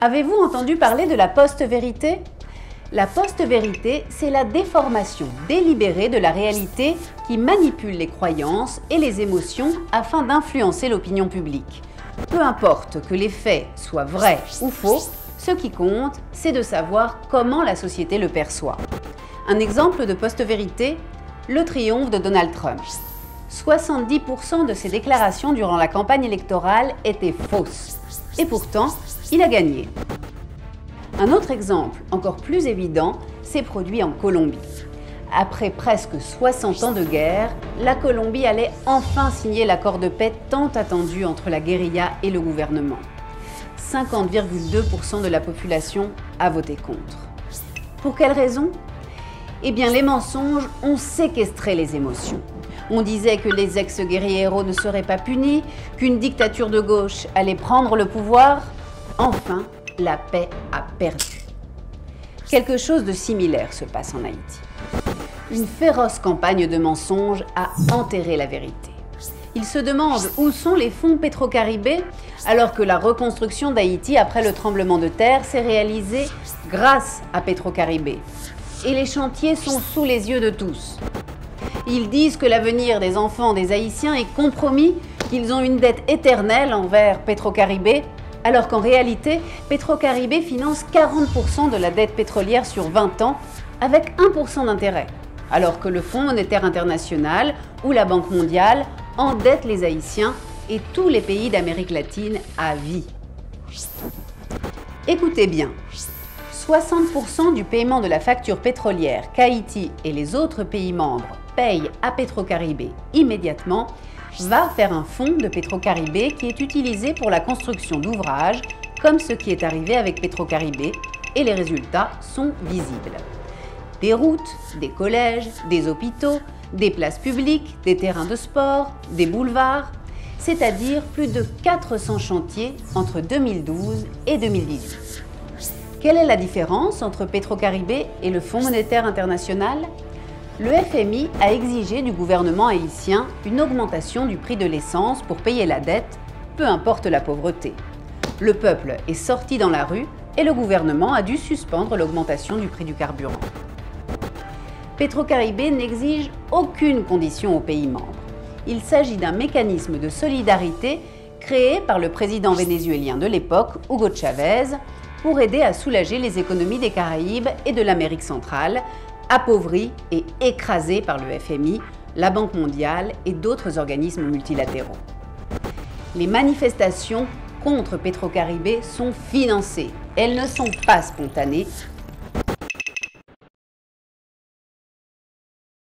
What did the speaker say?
Avez-vous entendu parler de la post-vérité? La post-vérité, c'est la déformation délibérée de la réalité qui manipule les croyances et les émotions afin d'influencer l'opinion publique. Peu importe que les faits soient vrais ou faux, ce qui compte, c'est de savoir comment la société le perçoit. Un exemple de post-vérité, le triomphe de Donald Trump. 70% de ses déclarations durant la campagne électorale étaient fausses. Et pourtant, il a gagné. Un autre exemple, encore plus évident, s'est produit en Colombie. Après presque 60 ans de guerre, la Colombie allait enfin signer l'accord de paix tant attendu entre la guérilla et le gouvernement. 50,2% de la population a voté contre. Pour quelle raison? Eh bien, les mensonges ont séquestré les émotions. On disait que les ex-guerrilleros ne seraient pas punis, qu'une dictature de gauche allait prendre le pouvoir. Enfin, la paix a perdu. Quelque chose de similaire se passe en Haïti. Une féroce campagne de mensonges a enterré la vérité. Ils se demandent où sont les fonds Pétro-Caribé, alors que la reconstruction d'Haïti après le tremblement de terre s'est réalisée grâce à Pétro-Caribé. Et les chantiers sont sous les yeux de tous. Ils disent que l'avenir des enfants des Haïtiens est compromis, qu'ils ont une dette éternelle envers Pétro-Caribé, alors qu'en réalité, Pétro-Caribé finance 40% de la dette pétrolière sur 20 ans, avec 1% d'intérêt, alors que le Fonds monétaire international ou la Banque mondiale endettent les Haïtiens et tous les pays d'Amérique latine à vie. Écoutez bien. 60% du paiement de la facture pétrolière qu'Haïti et les autres pays membres payent à Pétro-Caribé immédiatement va vers un fonds de Pétro-Caribé qui est utilisé pour la construction d'ouvrages, comme ce qui est arrivé avec Pétro-Caribé, et les résultats sont visibles. Des routes, des collèges, des hôpitaux, des places publiques, des terrains de sport, des boulevards, c'est-à-dire plus de 400 chantiers entre 2012 et 2018. Quelle est la différence entre Pétro-Caribé et le Fonds monétaire international? Le FMI a exigé du gouvernement haïtien une augmentation du prix de l'essence pour payer la dette, peu importe la pauvreté. Le peuple est sorti dans la rue et le gouvernement a dû suspendre l'augmentation du prix du carburant. Pétro-Caribé n'exige aucune condition aux pays membres. Il s'agit d'un mécanisme de solidarité créé par le président vénézuélien de l'époque, Hugo Chavez, pour aider à soulager les économies des Caraïbes et de l'Amérique centrale, appauvries et écrasées par le FMI, la Banque mondiale et d'autres organismes multilatéraux. Les manifestations contre Pétro-Caribé sont financées. Elles ne sont pas spontanées